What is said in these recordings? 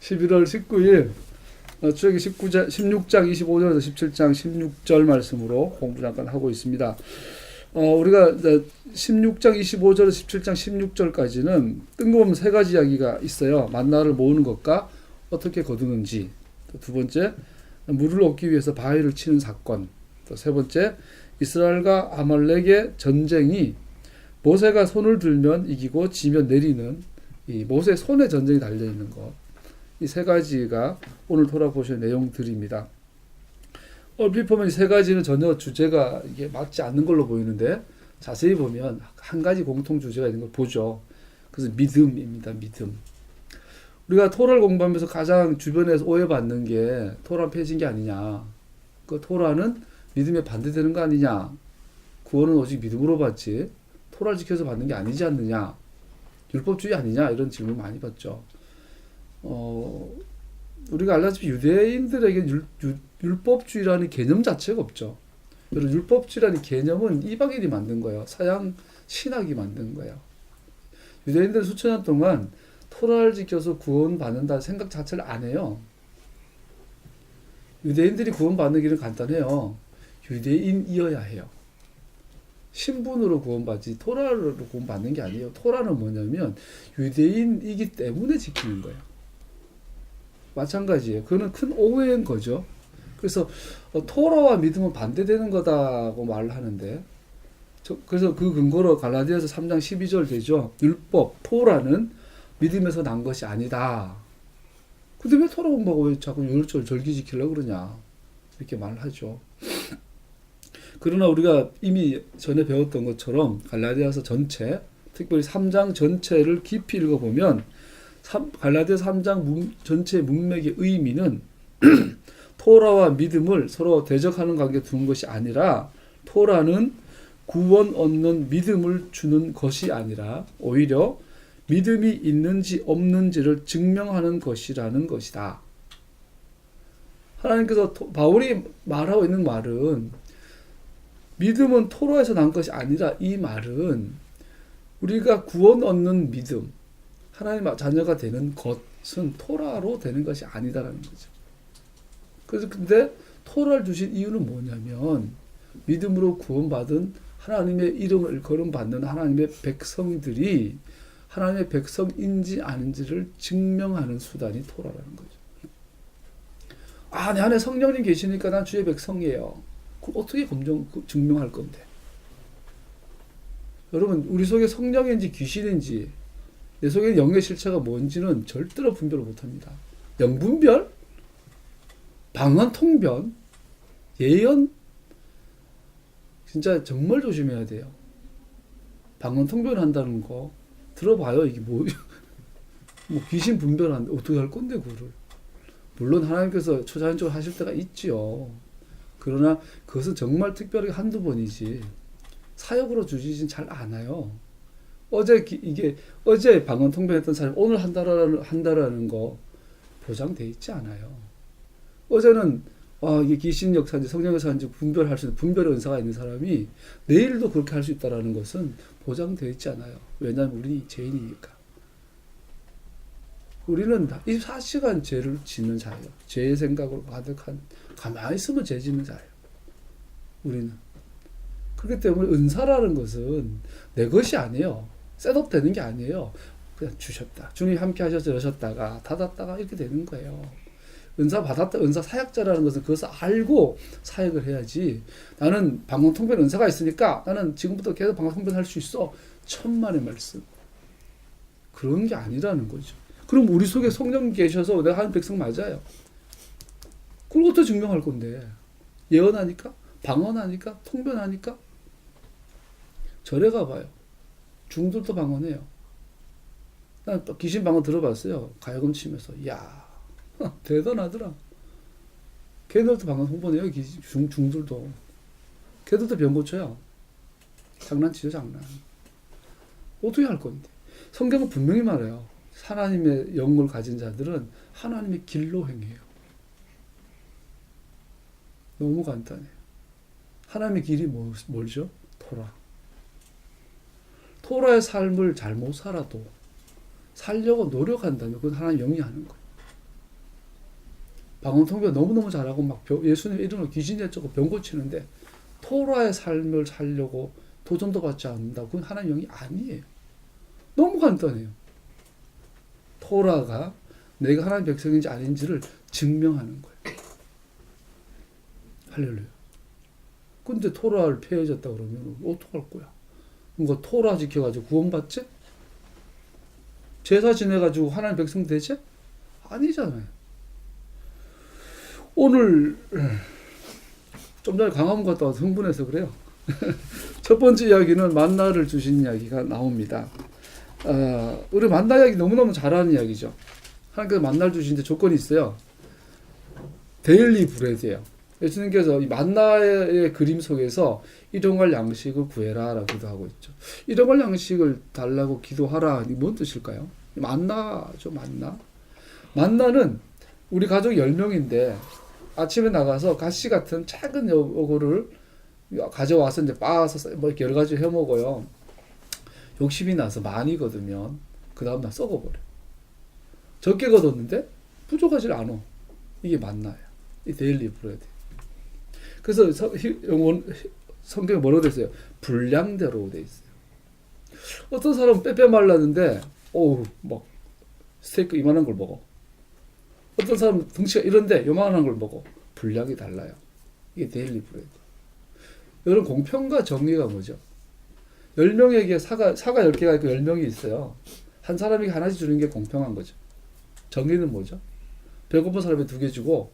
11월 19일 출애굽기 16장 25절에서 17장 16절 말씀으로 공부 잠깐 하고 있습니다. 우리가 16장 25절에서 17장 16절까지는 뜬금없는 세 가지 이야기가 있어요. 만나를 모으는 것과 어떻게 거두는지, 또 두 번째 물을 얻기 위해서 바위를 치는 사건, 또 세 번째 이스라엘과 아말렉의 전쟁이 모세가 손을 들면 이기고 지면 내리는 이 모세 손에 전쟁이 달려 있는 것. 이 세 가지가 오늘 돌아보실 내용들입니다. 얼핏 보면 이 세 가지는 전혀 주제가 이게 맞지 않는 걸로 보이는데 자세히 보면 한 가지 공통 주제가 있는 걸 보죠. 그래서 믿음입니다. 믿음. 우리가 토라를 공부하면서 가장 주변에서 오해받는 게 토라 폐지인 게 아니냐. 그 토라는 믿음에 반대되는 거 아니냐. 구원은 오직 믿음으로 받지. 토라를 지켜서 받는 게 아니지 않느냐. 율법주의 아니냐. 이런 질문 많이 받죠. 우리가 알다시피 유대인들에게 율법주의라는 개념 자체가 없죠. 여러분, 율법주의라는 개념은 이방인이 만든 거예요. 서양 신학이 만든 거예요. 유대인들은 수천 년 동안 토라를 지켜서 구원받는다는 생각 자체를 안 해요. 유대인들이 구원받는 길은 간단해요. 유대인이어야 해요. 신분으로 구원받지 토라로 구원받는 게 아니에요. 토라는 뭐냐면 유대인이기 때문에 지키는 거예요. 마찬가지예요. 그거는 큰 오해인 거죠. 그래서 토라와 믿음은 반대되는 거다고 말을 하는데, 그래서 그 근거로 갈라디아서 3장 12절 되죠. 율법, 토라는 믿음에서 난 것이 아니다. 근데 왜 토라 공부하고 왜 자꾸 율법을 절기 지키려고 그러냐, 이렇게 말을 하죠. 그러나 우리가 이미 전에 배웠던 것처럼 갈라디아서 전체, 특별히 3장 전체를 깊이 읽어보면 갈라디아서 3장 전체의 문맥의 의미는 토라와 믿음을 서로 대적하는 관계에 두는 것이 아니라, 토라는 구원 얻는 믿음을 주는 것이 아니라 오히려 믿음이 있는지 없는지를 증명하는 것이라는 것이다. 하나님께서 바울이 말하고 있는 말은 믿음은 토라에서 난 것이 아니라, 이 말은 우리가 구원 얻는 믿음, 하나님의 자녀가 되는 것은 토라로 되는 것이 아니다라는 거죠. 그래서 근데 토라를 주신 이유는 뭐냐면 믿음으로 구원받은 하나님의 이름을 일컬음받는 하나님의 백성들이 하나님의 백성인지 아닌지를 증명하는 수단이 토라라는 거죠. 내 안에 성령님 계시니까 난 주의 백성이에요. 그럼 어떻게 증명할 건데? 여러분, 우리 속에 성령인지 귀신인지, 내 속에 영의 실체가 뭔지는 절대로 분별을 못합니다. 영분별? 방언 통변? 예언? 진짜 정말 조심해야 돼요. 방언 통변한다는 거 들어봐요. 이게 뭐 귀신 분별하는데 어떻게 할 건데 그거를. 물론 하나님께서 초자연적으로 하실 때가 있지요. 그러나 그것은 정말 특별하게 한두 번이지 사역으로 주시진 잘 않아요. 어제 방언 통변했던 사람이 오늘 한다라는 거 보장돼 있지 않아요. 어제는 이게 귀신 역사인지 성령 역사인지 분별할 수 있는 분별의 은사가 있는 사람이 내일도 그렇게 할 수 있다는 것은 보장되어 있지 않아요. 왜냐하면 우리 죄인이니까. 우리는 24시간 죄를 짓는 자예요. 죄의 생각으로 가득한, 가만히 있으면 죄 짓는 자예요. 우리는. 그렇기 때문에 은사라는 것은 내 것이 아니에요. 셋업되는 게 아니에요. 그냥 주셨다. 주님 함께 하셔서 여셨다가 닫았다가 이렇게 되는 거예요. 은사 받았다, 은사 사역자라는 것은 그것을 알고 사역을 해야지. 나는 방언 통변 은사가 있으니까 나는 지금부터 계속 방언 통변 할 수 있어. 천만의 말씀. 그런 게 아니라는 거죠. 그럼 우리 속에 성령 계셔서 내가 하는 백성 맞아요. 그걸 어떻게 증명할 건데? 예언하니까? 방언하니까? 통변하니까? 절에 가봐요. 중들도 방언해요. 난 또 귀신 방언 들어봤어요. 가야금 치면서. 이야, 대단하더라. 걔들도 방언 홍보네요. 중들도. 걔들도 병 고쳐요. 장난치죠, 장난. 어떻게 할 건데? 성경은 분명히 말해요. 하나님의 영을 가진 자들은 하나님의 길로 행해요. 너무 간단해요. 하나님의 길이 뭘죠? 토라. 토라의 삶을 잘못 살아도 살려고 노력한다면 그건 하나님 영이 하는 거예요. 방언통역 너무너무 잘하고 막 예수님 이름으로 귀신 내쫓고 병 고치는데 토라의 삶을 살려고 도전도 받지 않는다. 그건 하나님 영이 아니에요. 너무 간단해요. 토라가 내가 하나님 백성인지 아닌지를 증명하는 거예요. 할렐루야. 근데 토라를 폐해졌다 그러면 어떡할 거야? 뭔가 토라 지켜가지고 구원받지? 제사 지내가지고 하나님 백성 되지? 아니잖아요. 오늘 좀 전에 강화문 갔다 와서 흥분해서 그래요. 첫 번째 이야기는 만나를 주신 이야기가 나옵니다. 우리 만나 이야기 너무너무 잘하는 이야기죠. 하나님께서 만나를 주시는데 조건이 있어요. 데일리 브레드예요. 예수님께서 이 만나의 그림 속에서 일용할 양식을 구해라 라고도 하고 있죠. 일용할 양식을 달라고 기도하라. 뭔 뜻일까요? 만나죠, 만나. 만나는 우리 가족 10명인데 아침에 나가서 가시 같은 작은 요거를 가져와서 이제 빻아서 뭐 이렇게 여러 가지 해 먹어요. 욕심이 나서 많이 거두면 그 다음날 썩어버려. 적게 거뒀는데 부족하지 않아. 이게 만나요. 이 데일리 브레드. 그래서 성경에 뭐라고 돼 있어요? 분량대로 돼 있어요. 어떤 사람은 빼빼 말랐는데 막 스테이크 이만한 걸 먹어. 어떤 사람은 덩치가 이런데 요만한 걸 먹어. 분량이 달라요. 이게 데일리 브레드. 여러분, 공평과 정의가 뭐죠? 10명에게 사과 10개가 있고 10명이 있어요. 한 사람에게 하나씩 주는 게 공평한 거죠. 정의는 뭐죠? 배고픈 사람에 2개 주고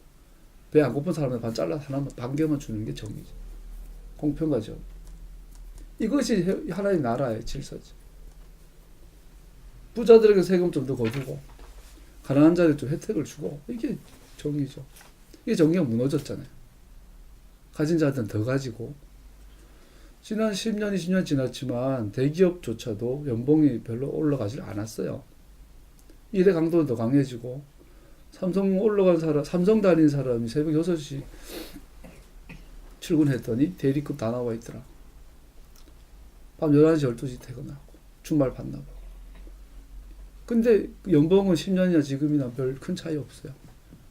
배 안 고픈 사람에 반 잘라서 하나만 반 개만 주는 게 정의죠. 공평과 정의. 이것이 하나님 나라의 질서죠. 부자들에게 세금 좀 더 거두고 가난한 자에게 좀 혜택을 주고 이게 정의죠. 이게 정의가 무너졌잖아요. 가진 자들은 더 가지고 지난 10년, 20년 지났지만 대기업조차도 연봉이 별로 올라가질 않았어요. 일의 강도는 더 강해지고 삼성 다닌 사람이 새벽 6시 출근했더니 대리급 다 나와 있더라. 밤 11시, 12시 퇴근하고 주말 받나 봐. 근데 연봉은 10년이나 지금이나 별 큰 차이 없어요.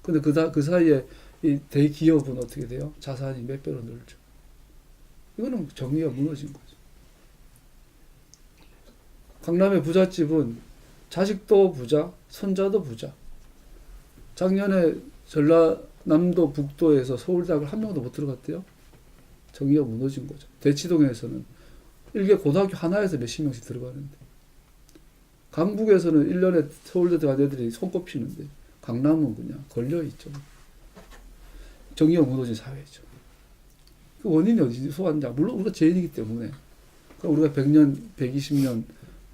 근데 그 사이에 이 대기업은 어떻게 돼요? 자산이 몇 배로 늘죠. 이거는 정의가 무너진 거죠. 강남의 부잣집은 자식도 부자, 손자도 부자. 작년에 전라남도 북도에서 서울대학을 한 명도 못 들어갔대요. 정의가 무너진 거죠. 대치동에서는 일개 고등학교 하나에서 몇십 명씩 들어가는데, 강북에서는 1년에 서울대 들어간 애들이 손꼽히는데 강남은 그냥 걸려있죠. 정의가 무너진 사회죠. 그 원인이 어디서 왔냐? 물론 우리가 죄인이기 때문에. 그러니까 우리가 100년, 120년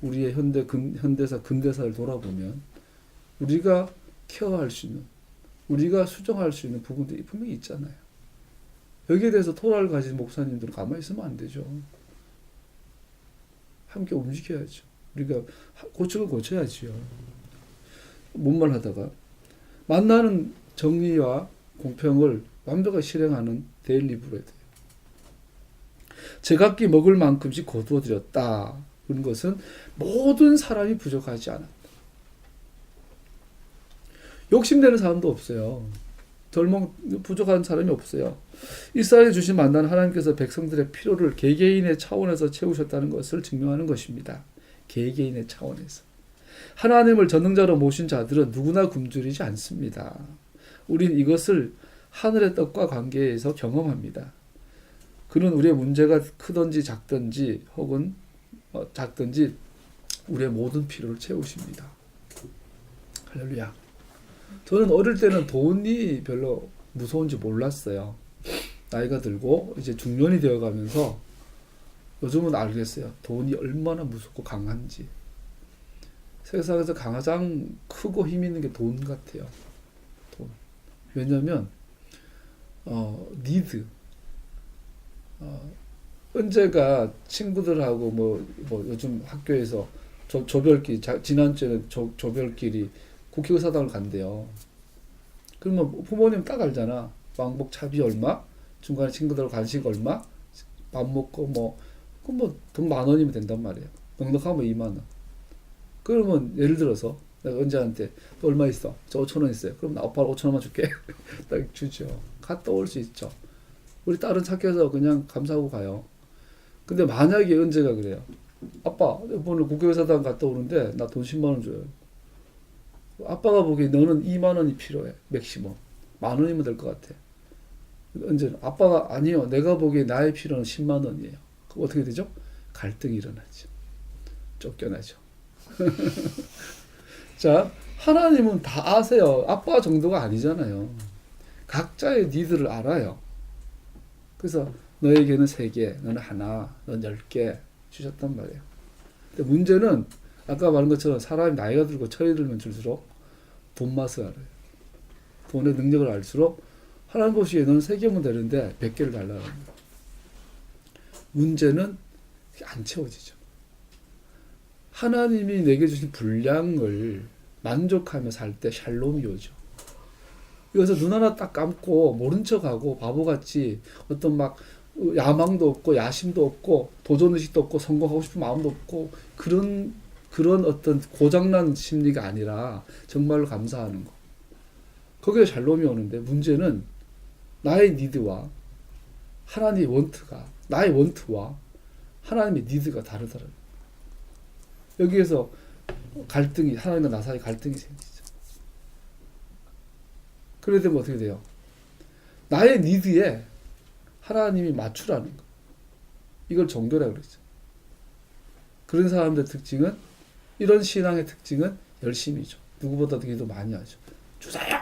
우리의 현대사, 근대사를 돌아보면 우리가 케어할 수 있는, 우리가 수정할 수 있는 부분들이 분명히 있잖아요. 여기에 대해서 토라를 가진 목사님들은 가만히 있으면 안 되죠. 함께 움직여야죠. 우리가 고치고 고쳐야지요. 뭔 말 하다가 만나는 정의와 공평을 완벽하게 실행하는 데일리 브레드. 제각기 먹을 만큼씩 거두어 드렸다. 그런 것은 모든 사람이 부족하지 않았다. 욕심내는 사람도 없어요. 부족한 사람이 없어요. 이스라엘에 주신 만나는 하나님께서 백성들의 필요를 개개인의 차원에서 채우셨다는 것을 증명하는 것입니다. 개개인의 차원에서. 하나님을 전능자로 모신 자들은 누구나 굶주리지 않습니다. 우린 이것을 하늘의 떡과 관계에서 경험합니다. 그는 우리의 문제가 크든지 작든지 혹은 작든지 우리의 모든 필요를 채우십니다. 할렐루야. 저는 어릴 때는 돈이 별로 무서운지 몰랐어요. 나이가 들고 이제 중년이 되어가면서 요즘은 알겠어요. 돈이 얼마나 무섭고 강한지. 세상에서 가장 크고 힘 있는 게 돈 같아요. 돈. 왜냐면 니드. 언제가 친구들하고 뭐 요즘 학교에서 조별끼리 지난주에는 조별끼리 국회의사당을 간대요. 그러면 부모님 딱 알잖아. 왕복 차비 얼마, 중간에 친구들 간식 얼마, 밥 먹고 그럼 돈 10,000원이면 된단 말이에요. 넉넉하면 20,000원. 그러면 예를 들어서 내가 은재한테 또 얼마 있어? 저 5,000원 있어요. 그럼 나 오빠 5,000원만 줄게. 딱 주죠. 갔다 올 수 있죠. 우리 딸은 착해서 그냥 감사하고 가요. 근데 만약에 은재가 그래요. 아빠, 오늘 국회의사당 갔다 오는데 나 돈 10만 원 줘요. 아빠가 보기에 너는 2만 원이 필요해. 맥시멈. 10,000원이면 될 것 같아. 은재는 아빠가 아니요. 내가 보기에 나의 필요는 10만 원이에요. 그럼 어떻게 되죠? 갈등이 일어나죠. 쫓겨나죠. 자, 하나님은 다 아세요. 아빠 정도가 아니잖아요. 각자의 니드를 알아요. 그래서 너에게는 3개, 너는 하나, 넌 10개 주셨단 말이에요. 근데 문제는 아까 말한 것처럼 사람이 나이가 들고 철이 들면 들수록 돈 맛을 알아요. 돈의 능력을 알수록 하나님 보시기에 너는 3개면 되는데 100개를 달라는 거예요. 문제는 안 채워지죠. 하나님이 내게 주신 분량을 만족하며 살 때 샬롬이 오죠. 여기서 눈 하나 딱 감고 모른 척하고 바보같이 어떤 막 야망도 없고 야심도 없고 도전의식도 없고 성공하고 싶은 마음도 없고 그런 어떤 고장난 심리가 아니라 정말로 감사하는 거. 거기에 샬롬이 오는데 문제는 나의 니드와 하나님의 원트가 나의 원트와 하나님의 니드가 다르더라고요. 여기에서 갈등이 하나님과 나 사이 갈등이 생기죠. 그래 되면 어떻게 돼요? 나의 니드에 하나님이 맞추라는 거. 이걸 종교라고 그러죠. 그런 사람들의 특징은 이런 신앙의 특징은 열심이죠. 누구보다도 기도 많이 하죠. 주사야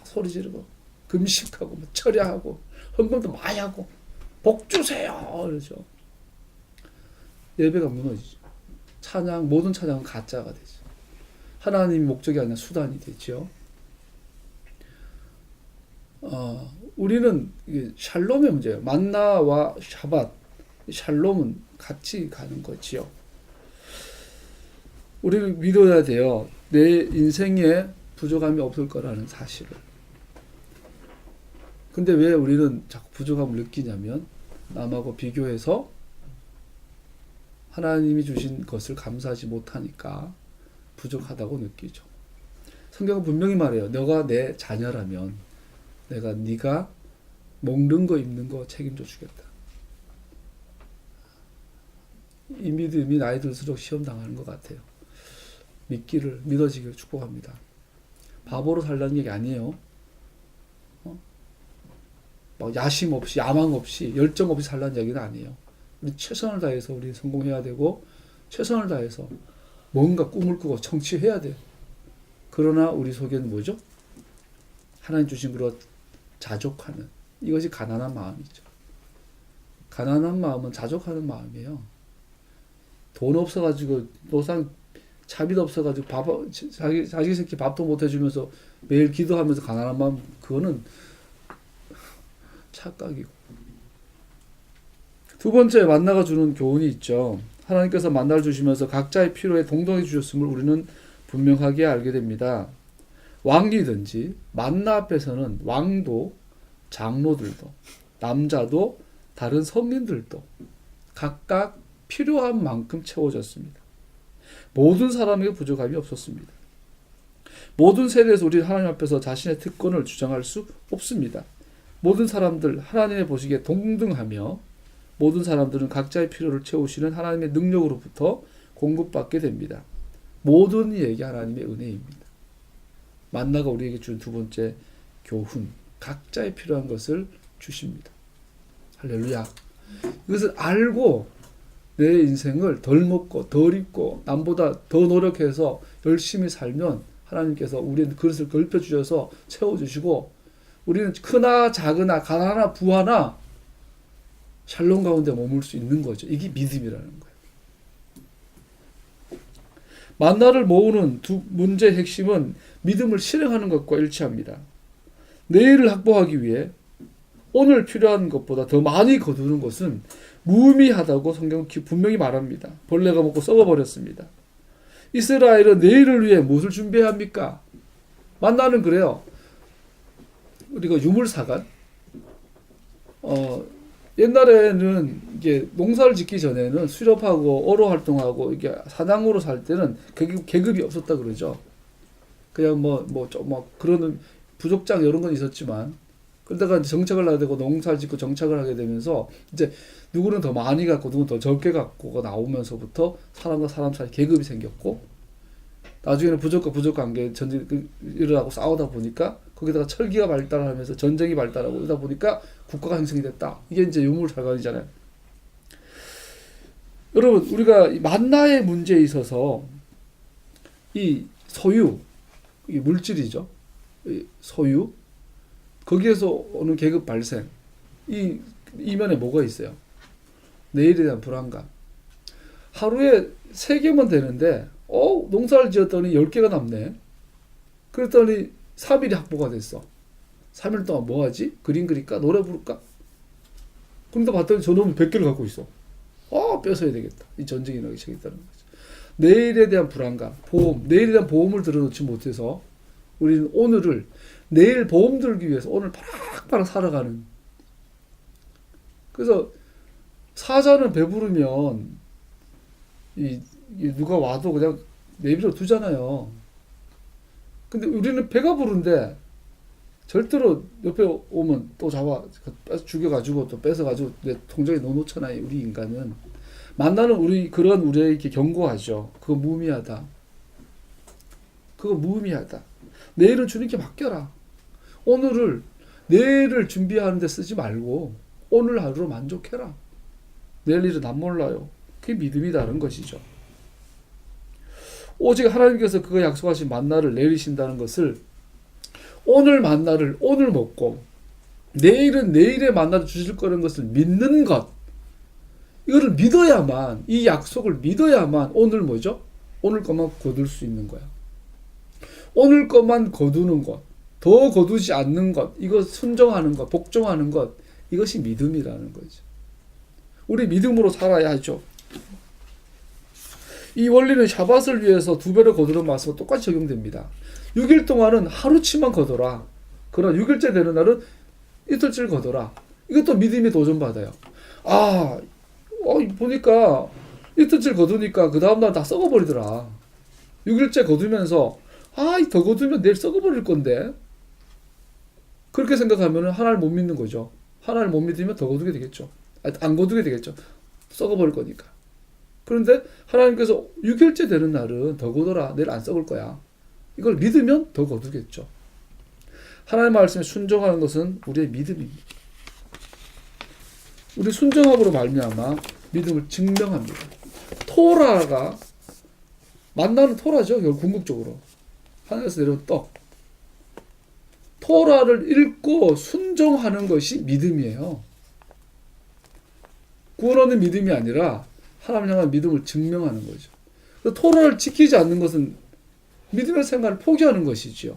소리 지르고 금식하고 철야하고 헌금도 많이 하고 복 주세요 그러죠. 예배가 무너지죠. 찬양 모든 찬양은 가짜가 되죠. 하나님이 목적이 아니라 수단이 되죠. 우리는 이게 샬롬의 문제예요. 만나와 샤밧, 샬롬은 같이 가는 거지요. 우리는 믿어야 돼요. 내 인생에 부족함이 없을 거라는 사실을. 근데 왜 우리는 자꾸 부족함을 느끼냐면 남하고 비교해서 하나님이 주신 것을 감사하지 못하니까 부족하다고 느끼죠. 성경은 분명히 말해요. 너가 내 자녀라면 내가 네가 먹는 거 입는 거 책임져 주겠다. 이 믿음이 나이 들수록 시험 당하는 것 같아요. 믿어지기를 축복합니다. 바보로 살라는 얘기 아니에요. 막 야심 없이 야망 없이 열정 없이 살라는 얘기는 아니에요. 우리 최선을 다해서 우리 성공해야 되고 최선을 다해서 뭔가 꿈을 꾸고 청취해야 돼요. 그러나 우리 속에는 뭐죠? 하나님 주신 그로 자족하는 이것이 가난한 마음이죠. 가난한 마음은 자족하는 마음이에요. 돈 없어가지고 노상 차비도 없어가지고 자기 새끼 밥도 못 해주면서 매일 기도하면서 가난한 마음 그거는 착각이고. 두 번째 만나가 주는 교훈이 있죠. 하나님께서 만나를 주시면서 각자의 필요에 동등해 주셨음을 우리는 분명하게 알게 됩니다. 왕이든지 만나 앞에서는 왕도 장로들도 남자도 다른 선민들도 각각 필요한 만큼 채워졌습니다. 모든 사람에게 부족함이 없었습니다. 모든 세대에서 우리 하나님 앞에서 자신의 특권을 주장할 수 없습니다. 모든 사람들 하나님의 보시기에 동등하며 모든 사람들은 각자의 필요를 채우시는 하나님의 능력으로부터 공급받게 됩니다. 모든 이에게 하나님의 은혜입니다. 만나가 우리에게 준 두 번째 교훈, 각자의 필요한 것을 주십니다. 할렐루야. 이것을 알고 내 인생을 덜 먹고 덜 입고 남보다 더 노력해서 열심히 살면 하나님께서 우리의 그릇을 넓혀주셔서 채워주시고 우리는 크나 작으나 가나나 부하나 샬롬 가운데 머물 수 있는 거죠. 이게 믿음이라는 거예요. 만나를 모으는 두 문제의 핵심은 믿음을 실행하는 것과 일치합니다. 내일을 확보하기 위해 오늘 필요한 것보다 더 많이 거두는 것은 무의미하다고 성경은 분명히 말합니다. 벌레가 먹고 썩어버렸습니다. 이스라엘은 내일을 위해 무엇을 준비해야 합니까? 만나는 그래요. 우리가 유물사간 옛날에는 이게 농사를 짓기 전에는 수렵하고 어로 활동하고 이게 사장으로 살 때는 계급이 없었다 그러죠. 그냥 좀 그런 부족장 이런 건 있었지만, 그러다가 정착을 하게 되고 농사를 짓고 정착을 하게 되면서 이제 누구는 더 많이 갖고 누구는 더 적게 갖고가 나오면서부터 사람과 사람 사이 계급이 생겼고, 나중에는 부족과 부족 관계 전쟁이 일어나고 싸우다 보니까 거기다가 철기가 발달하면서 전쟁이 발달하고 그러다 보니까 국가가 형성이 됐다. 이게 이제 유물살관이잖아요. 여러분, 우리가 만나의 문제에 있어서 이 소유, 이 물질이죠. 이 소유, 거기에서 오는 계급 발생, 이 이면에 뭐가 있어요? 내일에 대한 불안감. 하루에 3개면 되는데 농사를 지었더니 10개가 남네. 그랬더니 3일이 확보가 됐어. 3일 동안 뭐 하지? 그림 그릴까? 노래 부를까? 그런데 봤더니 저놈이 100개를 갖고 있어. 뺏어야 되겠다. 이 전쟁이 일어나기 시작했다는 거죠. 내일에 대한 불안감, 보험, 내일에 대한 보험을 들어놓지 못해서 우리는 오늘을 내일 보험 들기 위해서 오늘 바락바락 살아가는. 그래서 사자는 배부르면 이 누가 와도 그냥 내버려 두잖아요. 근데 우리는 배가 부른데 절대로 옆에 오면 또 잡아 죽여가지고 또 뺏어가지고 내 통장에 넣어놓잖아요. 우리 인간은. 만나는 그런 우리에게 경고하죠. 그거 무의미하다. 그거 무의미하다. 내일은 주님께 맡겨라. 내일을 준비하는 데 쓰지 말고 오늘 하루로 만족해라. 내일 일은 안 몰라요. 그게 믿음이다는 것이죠. 오직 하나님께서 그거 약속하신 만나를 내리신다는 것을, 오늘 만나를 오늘 먹고 내일은 내일의 만나를 주실 거라는 것을 믿는 것, 이거를 믿어야만, 이 약속을 믿어야만 오늘 뭐죠? 오늘 것만 거둘 수 있는 거야. 오늘 것만 거두는 것, 더 거두지 않는 것, 이거 순종하는 것, 복종하는 것, 이것이 믿음이라는 거죠. 우리 믿음으로 살아야 하죠. 이 원리는 샤밧을 위해서 2배를 거두는 말씀과 똑같이 적용됩니다. 6일 동안은 하루치만 거둬라. 그러나 6일째 되는 날은 이틀째를 거둬라. 이것도 믿음이 도전받아요. 보니까 이틀째 거두니까 그 다음날 다 썩어버리더라. 6일째 거두면서 더 거두면 내일 썩어버릴 건데, 그렇게 생각하면 하나를 못 믿는 거죠. 하나를 못 믿으면 더 거두게 되겠죠. 안 거두게 되겠죠. 썩어버릴 거니까. 그런데 하나님께서 6일째 되는 날은 더 거둬라. 내일 안 썩을 거야. 이걸 믿으면 더 거두겠죠. 하나님의 말씀에 순종하는 것은 우리의 믿음입니다. 우리 순종함으로 말미암아 믿음을 증명합니다. 토라가, 만나는 토라죠. 궁극적으로 하늘에서 내려온 떡. 토라를 읽고 순종하는 것이 믿음이에요. 구원 얻는 믿음이 아니라 하나님 향한 믿음을 증명하는 거죠. 토라를 지키지 않는 것은 믿음의 생활을 포기하는 것이지요.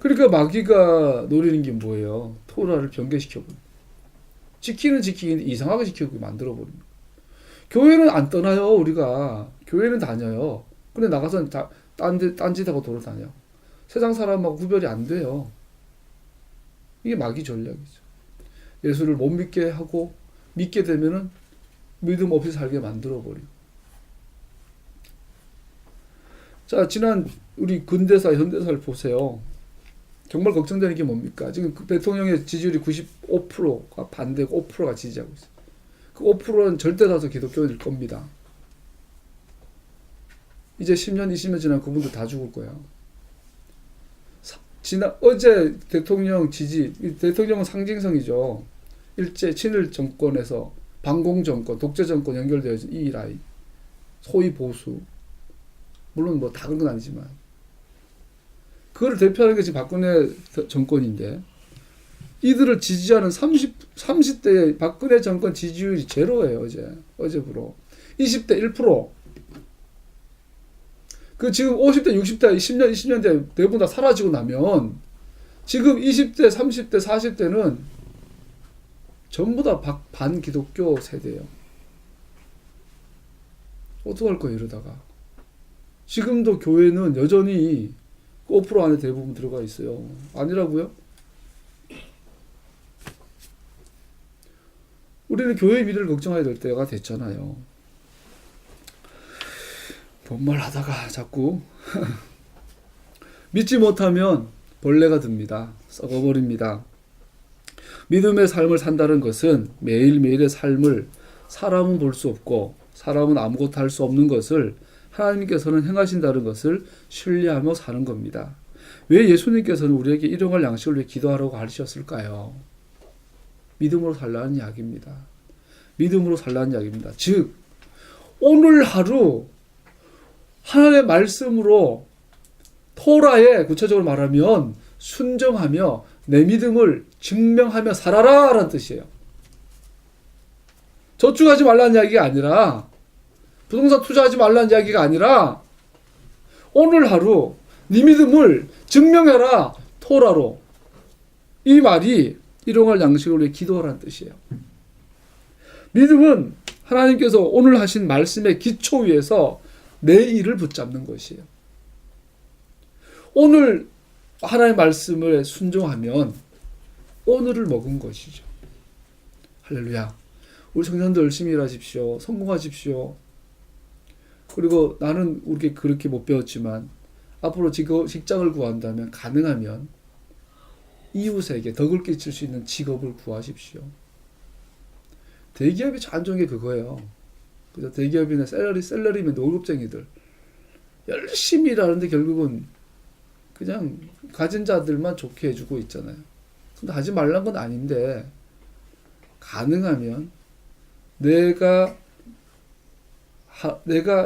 그러니까 마귀가 노리는 게 뭐예요? 토라를 변개시켜버립니다. 지키는 이상하게 지키고 만들어버립니다. 교회는 안 떠나요. 우리가 교회는 다녀요. 근데 나가서는 다 딴짓하고 돌아다녀. 세상 사람하고 구별이 안 돼요. 이게 마귀 전략이죠. 예수를 못 믿게 하고 믿게 되면은 믿음 없이 살게 만들어버리고. 자, 지난 우리 근대사, 현대사를 보세요. 정말 걱정되는 게 뭡니까? 지금 대통령의 지지율이 95%가 반대고 5%가 지지하고 있어요. 그 5%는 절대 다수 기독교인일 겁니다. 이제 10년, 20년 지나면 그분들 다 죽을 거야. 어제 대통령 지지, 대통령은 상징성이죠. 일제 친일 정권에서 반공 정권, 독재 정권 연결되어 있는 이 라인, 소위 보수. 물론 다 그런 건 아니지만. 그걸 대표하는 게 지금 박근혜 정권인데, 이들을 지지하는 30대 박근혜 정권 지지율이 제로예요, 어제부로. 20대 1%. 지금 50대, 60대, 10년, 20년 뒤에 대부분 다 사라지고 나면, 지금 20대, 30대, 40대는 전부 다 반기독교 세대예요. 어떡할 거예요, 이러다가. 지금도 교회는 여전히 5% 안에 대부분 들어가 있어요. 아니라고요? 우리는 교회의 미래를 걱정해야 될 때가 됐잖아요. 뭔말 하다가 자꾸 믿지 못하면 벌레가 듭니다. 썩어버립니다. 믿음의 삶을 산다는 것은 매일매일의 삶을 사람은 볼 수 없고 사람은 아무것도 할 수 없는 것을 하나님께서는 행하신다는 것을 신뢰하며 사는 겁니다. 왜 예수님께서는 우리에게 일용할 양식을 위해 기도하라고 하셨을까요? 믿음으로 살라는 이야기입니다. 믿음으로 살라는 이야기입니다. 즉 오늘 하루 하나님의 말씀으로 토라에 구체적으로 말하면 순종하며 내 믿음을 증명하며 살아라 라는 뜻이에요. 저축하지 말라는 이야기가 아니라 부동산 투자하지 말라는 이야기가 아니라 오늘 하루 네 믿음을 증명해라 토라로. 이 말이 일용할 양식을 위해 기도하라는 뜻이에요. 믿음은 하나님께서 오늘 하신 말씀의 기초 위에서 내일을 붙잡는 것이에요. 오늘 하나님의 말씀을 순종하면 오늘을 먹은 것이죠. 할렐루야. 우리 청년들 열심히 일하십시오. 성공하십시오. 그리고 나는 우리 그렇게 못 배웠지만 앞으로 직장을 구한다면 가능하면 이웃에게 덕을 끼칠 수 있는 직업을 구하십시오. 대기업이 안 좋은 게 그거예요. 그죠? 대기업이나 셀러리맨 월급쟁이들 열심히 일하는데 결국은 그냥 가진 자들만 좋게 해주고 있잖아요. 근데 하지 말란 건 아닌데 가능하면 내가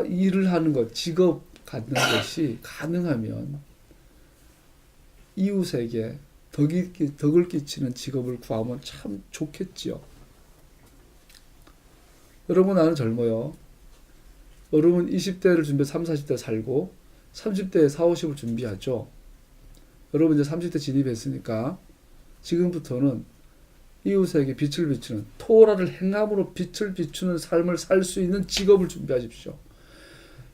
일을 하는 것, 직업 갖는 것이 가능하면 이웃에게 덕을 끼치는 직업을 구하면 참 좋겠지요. 여러분 나는 젊어요. 여러분 20대를 준비해 30, 40대 살고 30대에 40, 50을 준비하죠. 여러분 이제 30대 진입했으니까 지금부터는 이웃에게 빛을 비추는 토라를 행함으로 빛을 비추는 삶을 살 수 있는 직업을 준비하십시오.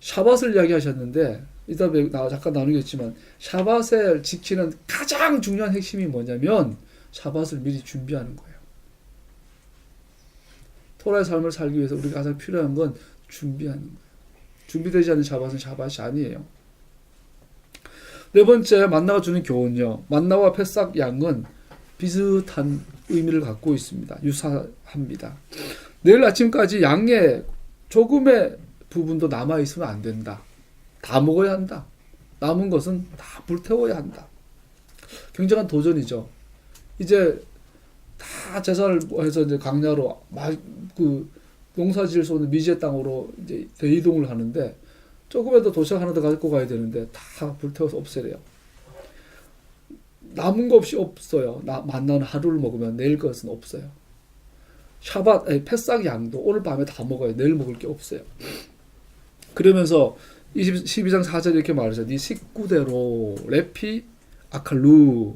샤밧을 이야기하셨는데 이따 잠깐 나누겠지만 샤밧을 지키는 가장 중요한 핵심이 뭐냐면 샤밧을 미리 준비하는 거예요. 토라의 삶을 살기 위해서 우리가 가장 필요한 건 준비하는 거예요. 준비되지 않은 샤밧은 샤밧이 아니에요. 네 번째, 만나가 주는 교훈요. 만나와 패싹 양은 비슷한 의미를 갖고 있습니다. 유사합니다. 내일 아침까지 양의 조금의 부분도 남아있으면 안 된다. 다 먹어야 한다. 남은 것은 다 불태워야 한다. 굉장한 도전이죠. 이제 다 제사를 해서 이제 강야로 농사지을 수 없는 미지의 땅으로 이제 대이동을 하는데 조금이라도 도착하는데 가지고 가야 되는데 다 불태워서 없애래요. 남은 거 없이 없어요. 만나는 하루를 먹으면 내일 것은 없어요. 패싹 양도 오늘 밤에 다 먹어요. 내일 먹을 게 없어요. 그러면서 12장 4절 이렇게 말하죠. 네 식구대로 레피 아칼루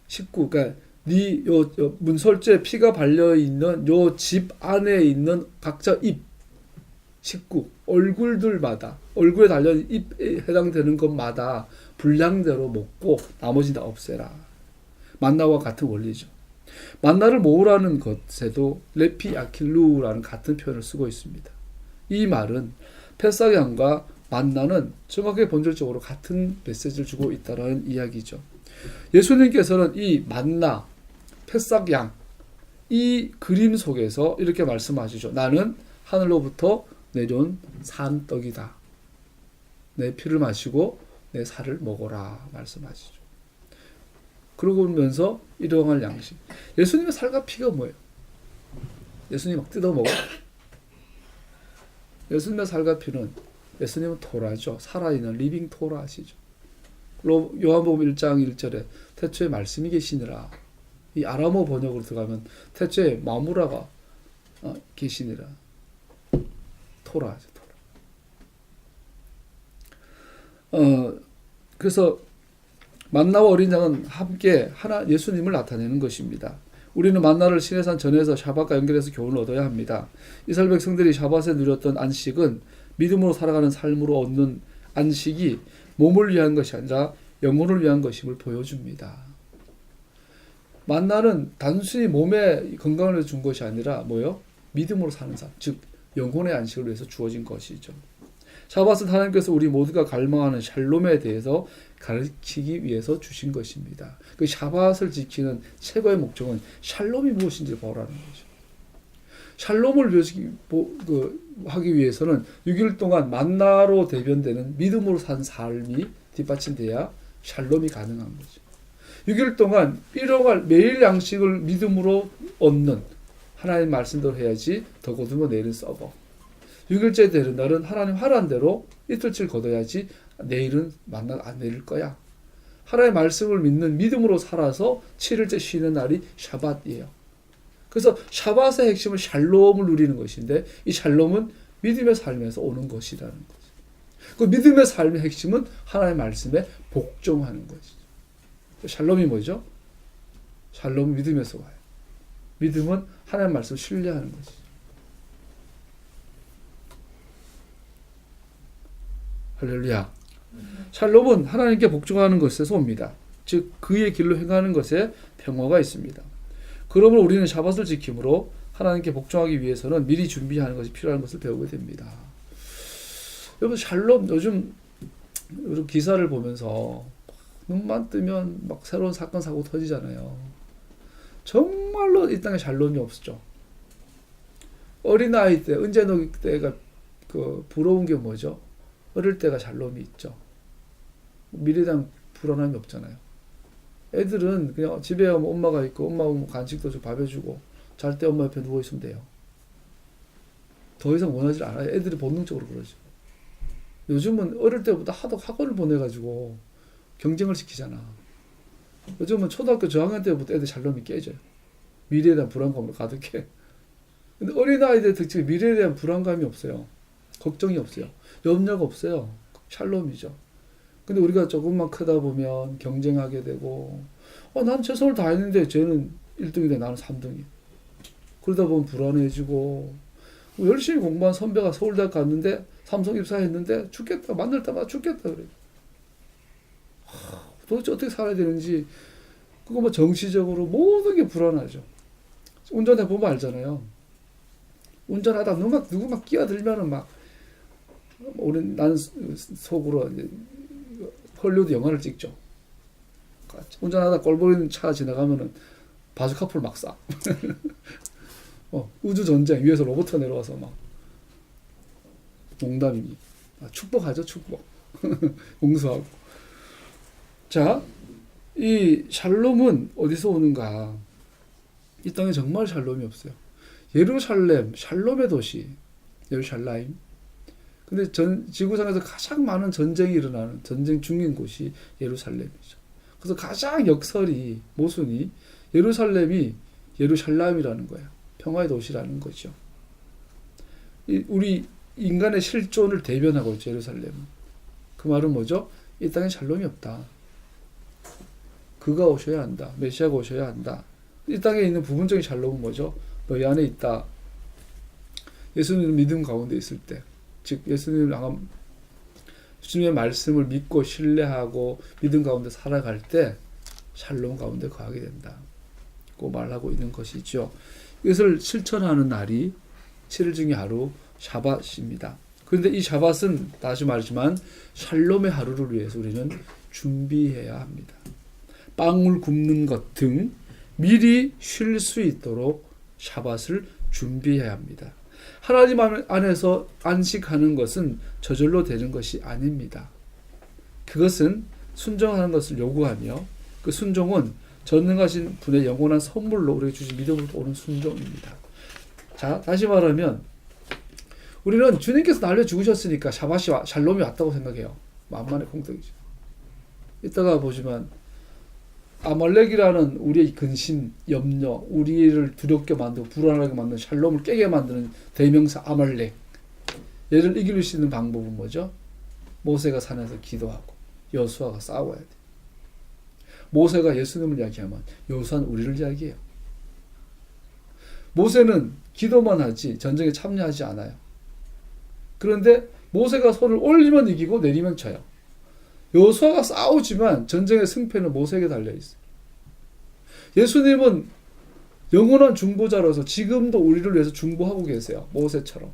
식구, 그러니까 네 요 문설주에 피가 발려 있는 요 집 안에 있는 각자 입 식구 얼굴들마다 얼굴에 달려 입에 해당되는 것마다 분량대로 먹고 나머지 다 없애라. 만나와 같은 원리죠. 만나를 모으라는 것에도 레피 아킬루라는 같은 표현을 쓰고 있습니다. 이 말은 패싹양과 만나는 정확하게 본질적으로 같은 메시지를 주고 있다는 이야기죠. 예수님께서는 이 만나, 패싹양 이 그림 속에서 이렇게 말씀하시죠. 나는 하늘로부터 내려온 산떡이다. 내 피를 마시고 내 살을 먹어라 말씀하시죠. 그러면서 일용할 양식. 예수님의 살과 피가 뭐예요? 예수님 막 뜯어 먹어. 예수님의 살과 피는 예수님은 토라죠. 살아있는 리빙 토라시죠. 요한복음 1장 1절에 태초에 말씀이 계시니라. 이 아람어 번역으로 들어가면 태초에 마무라가 계시니라. 토라죠. 토라. 그래서 만나와 어린 양은 함께 예수님을 나타내는 것입니다. 우리는 만나를 시내산 전에서 샤밧과 연결해서 교훈을 얻어야 합니다. 이스라엘 백성들이 샤밧에 누렸던 안식은 믿음으로 살아가는 삶으로 얻는 안식이 몸을 위한 것이 아니라 영혼을 위한 것임을 보여줍니다. 만나는 단순히 몸의 건강을 위해서 준 것이 아니라 뭐요? 믿음으로 사는 삶, 즉 영혼의 안식을 위해서 주어진 것이죠. 샤밧은 하나님께서 우리 모두가 갈망하는 샬롬에 대해서 가르치기 위해서 주신 것입니다. 그 샤밧을 지키는 최고의 목적은 샬롬이 무엇인지 보라는 거죠. 샬롬을 하기 위해서는 6일 동안 만나로 대변되는 믿음으로 산 삶이 뒷받침돼야 샬롬이 가능한 거죠. 6일 동안 일용할 매일 양식을 믿음으로 얻는 하나님 말씀대로 해야지 더 거두면 내일은 썩어. 6일째 되는 날은 하나님 하라는 대로 이틀치를 거둬야지 내일은 만나 안 내릴 거야. 하나님의 말씀을 믿는 믿음으로 살아서 7일째 쉬는 날이 샤밧이에요. 그래서 샤밧의 핵심은 샬롬을 누리는 것인데 이 샬롬은 믿음의 삶에서 오는 것이라는 거죠. 그 믿음의 삶의 핵심은 하나님의 말씀에 복종하는 것이죠. 샬롬이 뭐죠? 샬롬은 믿음에서 와요. 믿음은 하나님의 말씀을 신뢰하는 것이죠. 할렐루야. 샬롬은 하나님께 복종하는 것에서 옵니다. 즉 그의 길로 행하는 것에 평화가 있습니다. 그러므로 우리는 샤밧을 지킴으로 하나님께 복종하기 위해서는 미리 준비하는 것이 필요한 것을 배우게 됩니다. 여러분 샬롬 요즘 기사를 보면서 눈만 뜨면 막 새로운 사건 사고 터지잖아요. 정말로 이 땅에 샬롬이 없었죠. 어린아이 때 은재노기 때가 부러운 게 뭐죠? 어릴 때가 샬롬이 있죠. 미래에 대한 불안함이 없잖아요. 애들은 그냥 집에 오면 엄마가 있고 엄마 오면 간식도 좀 밥 해주고 잘 때 엄마 옆에 누워 있으면 돼요. 더 이상 원하지 않아요. 애들이 본능적으로 그러죠. 요즘은 어릴 때보다 하도 학원을 보내가지고 경쟁을 시키잖아. 요즘은 초등학교 저학년 때부터 애들 샬롬이 깨져요. 미래에 대한 불안감으로 가득해. 근데 어린아이들의 특징이 미래에 대한 불안감이 없어요. 걱정이 없어요. 염려가 없어요. 샬롬이죠. 근데 우리가 조금만 크다 보면 경쟁하게 되고 난 최선을 다했는데 쟤는 1등인데 나는 3등이야. 그러다 보면 불안해지고 열심히 공부한 선배가 서울대학 갔는데 삼성 입사했는데 죽겠다. 만날 때마다 죽겠다 그래. 도대체 어떻게 살아야 되는지 그거 뭐 정치적으로 모든 게 불안하죠. 운전해 보면 알잖아요. 운전하다 누구 막 끼어들면은 막 나는 속으로 이제 헐리우드 영화를 찍죠. 운전하다 꼴보이는 차 지나가면은 바주카포를 막 쏴. 우주 전쟁 위에서 로봇가 내려와서 막 농담입니다. 축복하죠, 축복. 용서하고. 자, 이 샬롬은 어디서 오는가? 이 땅에 정말 샬롬이 없어요. 예루살렘, 샬롬의 도시, 예루살렘. 근데 지구상에서 가장 많은 전쟁이 일어나는 전쟁 중인 곳이 예루살렘이죠. 그래서 가장 역설이 모순이 예루살렘이 예루살렘이라는 거예요. 평화의 도시라는 거죠. 우리 인간의 실존을 대변하고 있죠. 예루살렘은. 그 말은 뭐죠? 이 땅에 샬롬이 없다. 그가 오셔야 한다. 메시아가 오셔야 한다. 이 땅에 있는 부분적인 샬롬은 뭐죠? 너희 안에 있다. 예수님 믿음 가운데 있을 때, 즉 주님의 말씀을 믿고 신뢰하고 믿음 가운데 살아갈 때 샬롬 가운데 거하게 된다. 고 말하고 있는 것이죠. 이것을 실천하는 날이 7일 중에 하루 샤밧입니다. 그런데 이 샤밧은 다시 말하지만 샬롬의 하루를 위해서 우리는 준비해야 합니다. 빵을 굽는 것 등 미리 쉴 수 있도록 샤밧을 준비해야 합니다. 하나님 안에서 안식하는 것은 저절로 되는 것이 아닙니다. 그것은 순종하는 것을 요구하며 그 순종은 전능하신 분의 영원한 선물로 우리에게 주신 믿음으로 오는 순종입니다. 자, 다시 말하면 우리는 주님께서 날려 죽으셨으니까 샬롬이 왔다고 생각해요. 만만의 공덕이죠. 이따가 보지만 아말렉이라는 우리의 근심, 염려, 우리를 두렵게 만들고 불안하게 만드는 샬롬을 깨게 만드는 대명사 아말렉. 얘를 이길 수 있는 방법은 뭐죠? 모세가 산에서 기도하고 여호수아가 싸워야 돼. 모세가 예수님을 이야기하면 여호수아는 우리를 이야기해요. 모세는 기도만 하지 전쟁에 참여하지 않아요. 그런데 모세가 손을 올리면 이기고 내리면 져요. 여호수아가 싸우지만 전쟁의 승패는 모세에게 달려있어요. 예수님은 영원한 중보자로서 지금도 우리를 위해서 중보하고 계세요. 모세처럼.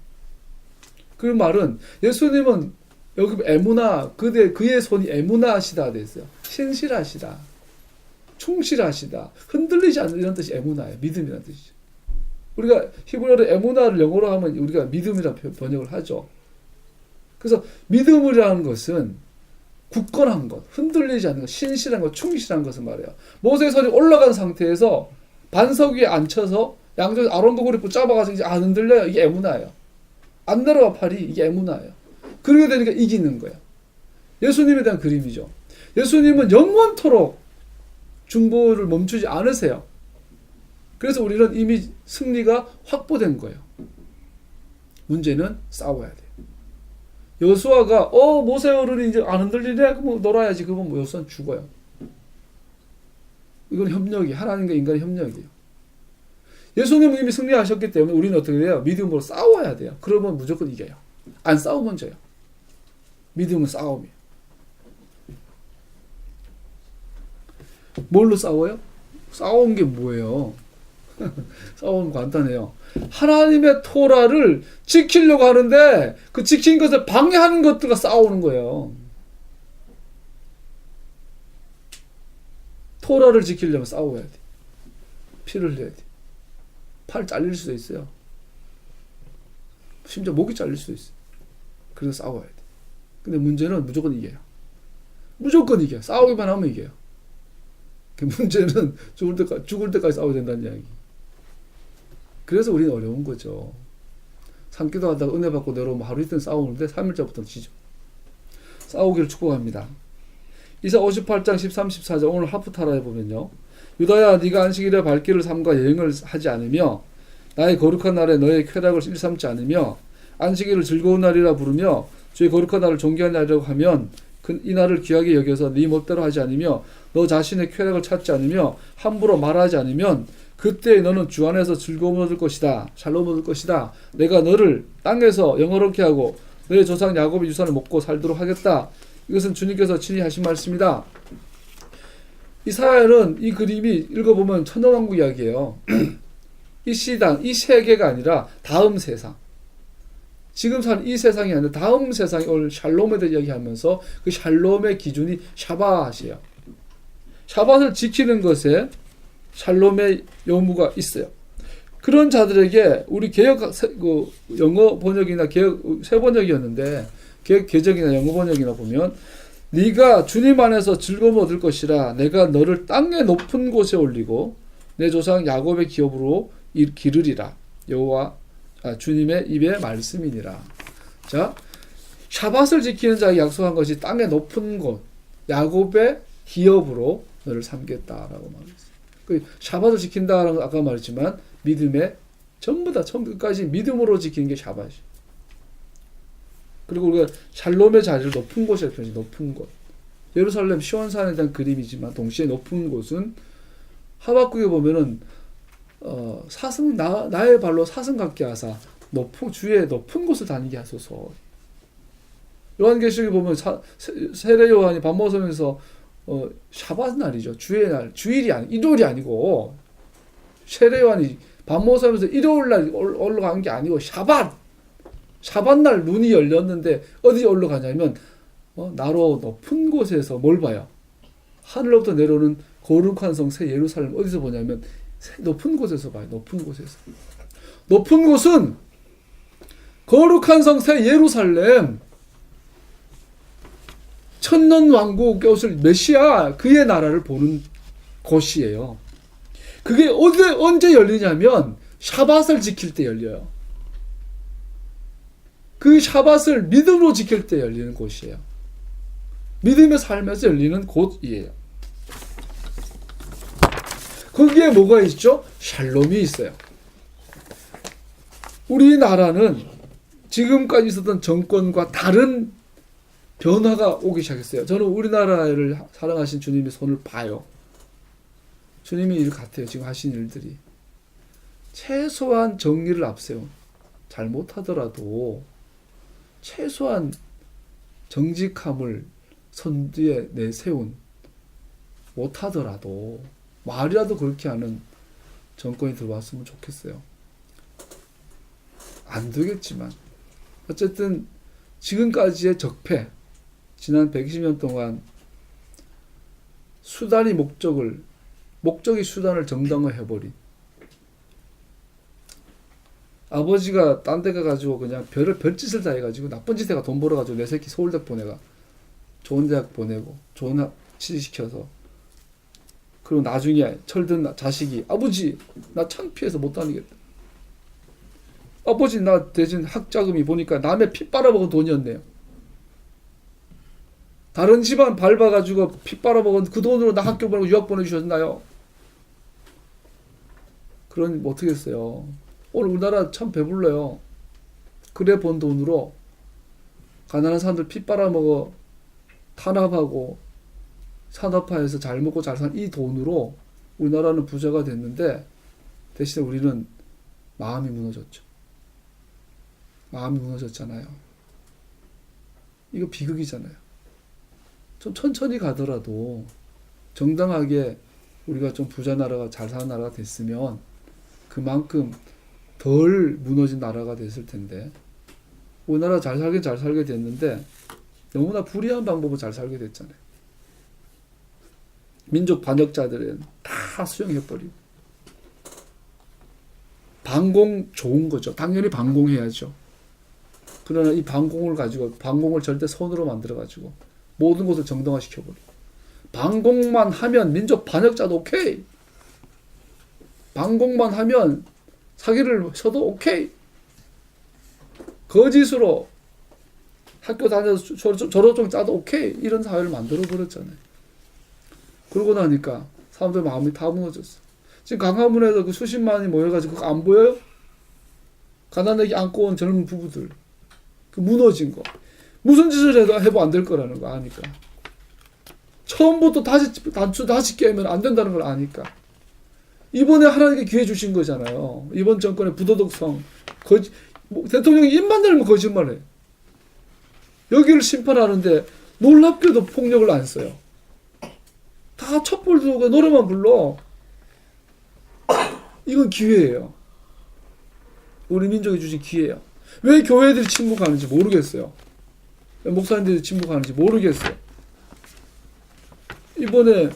그 말은 예수님은 여기 에무나, 그의 손이 에무나시다 됐어요. 신실하시다, 충실하시다, 흔들리지 않는 이런 뜻이 에무나예요. 믿음이라는 뜻이죠. 우리가 히브리어로 에무나를 영어로 하면 우리가 믿음이라는 번역을 하죠. 그래서 믿음이라는 것은 굳건한 것, 흔들리지 않는 것, 신실한 것, 충실한 것을 말해요. 모세의 손이 올라간 상태에서 반석 위에 앉혀서 양쪽에 아론 거구리 붙잡아가지고 이제 안 흔들려요. 이게 에무나예요. 안 내려와 팔이. 이게 에무나예요. 그렇게 되니까 이기는 거예요. 예수님에 대한 그림이죠. 예수님은 영원토록 중보를 멈추지 않으세요. 그래서 우리는 이미 승리가 확보된 거예요. 문제는 싸워야 돼요. 여수아가 모세 어른이 이제 안 흔들리네? 그럼 놀아야지. 그러면 여수아는 죽어요. 이건 협력이, 하나님과 인간의 협력이에요. 예수님은 이미 승리하셨기 때문에 우리는 어떻게 돼요? 믿음으로 싸워야 돼요. 그러면 무조건 이겨요. 안 싸우면 져요. 믿음은 싸움이에요. 뭘로 싸워요? 싸운 게 뭐예요? 싸움은 간단해요. 하나님의 토라를 지키려고 하는데 그 지킨 것을 방해하는 것들과 싸우는 거예요. 토라를 지키려면 싸워야 돼. 피를 흘려야 돼. 팔 잘릴 수도 있어요. 심지어 목이 잘릴 수도 있어요. 그래서 싸워야 돼. 근데 문제는 무조건 이겨요. 무조건 이겨요. 싸우기만 하면 이겨요. 그 문제는 죽을 때까지 싸워야 된다는 이야기. 그래서 우리는 어려운 거죠. 산기도 하다가 은혜 받고 내려오면 하루 이틀 싸우는데 3일째부터는 지죠. 싸우기를 축복합니다. 이사 58장 13, 14절 오늘 하프타라에 보면요. 유다야 네가 안식일에 발길을 삼가 여행을 하지 않으며 나의 거룩한 날에 너의 쾌락을 일삼지 않으며 안식일을 즐거운 날이라 부르며 주의 거룩한 날을 존귀한 날이라고 하면 이 날을 귀하게 여겨서 네 멋대로 하지 않으며 너 자신의 쾌락을 찾지 않으며 함부로 말하지 않으면 그때 너는 주 안에서 즐거움을 얻을 것이다. 샬롬을 얻을 것이다. 내가 너를 땅에서 영화롭게 하고 너의 조상 야곱의 유산을 먹고 살도록 하겠다. 이것은 주님께서 친히 하신 말씀이다. 이사야는 이 그림이 읽어보면 천년왕국 이야기예요. 이 시당, 이 세계가 아니라 다음 세상. 지금 사는 이 세상이 아니라 다음 세상이 올 샬롬에 대해 이야기하면서 그 샬롬의 기준이 샤밧이에요. 샤밧을 지키는 것에 샬롬의 요무가 있어요. 그런 자들에게 우리 영어 번역이나 새 번역이었는데 개정이나 영어 번역이나 보면 네가 주님 안에서 즐거움을 얻을 것이라 내가 너를 땅의 높은 곳에 올리고 내 조상 야곱의 기업으로 기르리라. 여호와 주님의 입의 말씀이니라. 자, 샤밧을 지키는 자에게 약속한 것이 땅의 높은 곳 야곱의 기업으로 너를 삼겠다라고 말했어요. 그 샤밧을 지킨다라는 건 아까 말했지만 믿음의 전부 다 처음 끝까지 믿음으로 지키는 게 샤밧이에요. 그리고 우리가 샬롬의 자리를 높은 곳이라고 표현하죠. 높은 곳. 예루살렘 시온산에 대한 그림이지만 동시에 높은 곳은 하박국에 보면은 사슴 나의 발로 사슴 같게 하사 주의 높은 곳을 다니게 하소서. 요한계시록에 보면 세례 요한이 밥 먹으면서 샤밧 날이죠. 주의 날, 주일이 아니 일요일이 아니고 세례 요한이 밥 먹으면서 일요일 날 올라간 게 아니고 샤밧 날 눈이 열렸는데 어디 올라가냐면 나로 높은 곳에서 뭘 봐요? 하늘로부터 내려오는 거룩한 성 새 예루살렘 어디서 보냐면 높은 곳에서 봐요. 높은 곳에서. 높은 곳은 거룩한 성 새 예루살렘 천년 왕국에 오실 메시아 그의 나라를 보는 곳이에요. 그게 언제 열리냐면 샤밧을 지킬 때 열려요. 그 샤밧을 믿음으로 지킬 때 열리는 곳이에요. 믿음의 삶에서 열리는 곳이에요. 거기에 뭐가 있죠? 샬롬이 있어요. 우리나라는 지금까지 있었던 정권과 다른 변화가 오기 시작했어요. 저는 우리나라를 사랑하신 주님의 손을 봐요. 주님의 일 같아요. 지금 하신 일들이. 최소한 정의를 앞세운, 잘못하더라도 최소한 정직함을 선두에 내세운, 못하더라도 말이라도 그렇게 하는 정권이 들어왔으면 좋겠어요. 안 되겠지만 어쨌든 지금까지의 적폐, 지난 120년 동안 수단이 목적이 수단을 정당화해버린, 아버지가 딴 데 가가지고 그냥 별짓을 다 해가지고 나쁜 짓 해가 돈 벌어가지고 내 새끼 서울대 보내가 좋은 대학 보내고 좋은 취직시켜서, 그리고 나중에 철든 자식이 아버지 나 창피해서 못 다니겠다, 아버지 나 대신 학자금이 보니까 남의 피 빨아먹은 돈이었네요, 다른 집안 밟아가지고 피 빨아먹은 그 돈으로 나 학교 보내고 유학 보내주셨나요? 그러니 뭐 어떻게 했어요? 오늘 우리나라 참 배불러요. 그래 번 돈으로 가난한 사람들 피 빨아먹어 탄압하고 산업화해서 잘 먹고 잘 산 이 돈으로 우리나라는 부자가 됐는데, 대신에 우리는 마음이 무너졌죠. 마음이 무너졌잖아요. 이거 비극이잖아요. 좀 천천히 가더라도 정당하게 우리가 좀 부자 나라가 잘 사는 나라가 됐으면 그만큼 덜 무너진 나라가 됐을 텐데, 우리나라 잘 살게 됐는데 너무나 불리한 방법으로 잘 살게 됐잖아요. 민족 반역자들은 다 수용해버리고, 반공 좋은 거죠. 당연히 반공해야죠. 그러나 이 반공을 절대 손으로 만들어가지고 모든 것을 정당화시켜버리고, 반공만 하면 민족 반역자도 오케이, 반공만 하면 사기를 쳐도 오케이, 거짓으로 학교 다녀서 졸업증 짜도 오케이, 이런 사회를 만들어버렸잖아요. 그러고 나니까 사람들 마음이 다 무너졌어. 지금 광화문에서 그 수십만이 모여가지고 그거 안 보여요? 가난하게 안고 온 젊은 부부들, 그 무너진 거, 무슨 짓을 해도 안 될 거라는 거 아니까, 처음부터 다시 깨면 안 된다는 걸 아니까, 이번에 하나님께 기회 주신 거잖아요. 이번 정권의 부도덕성, 대통령이 입만 열면 거짓말해. 여기를 심판하는데 놀랍게도 폭력을 안 써요. 다 촛불 들고 노래만 불러. 이건 기회예요. 우리 민족이 주신 기회야. 왜 교회들이 침묵하는지 모르겠어요. 왜 목사님들이 침묵하는지 모르겠어요. 이번에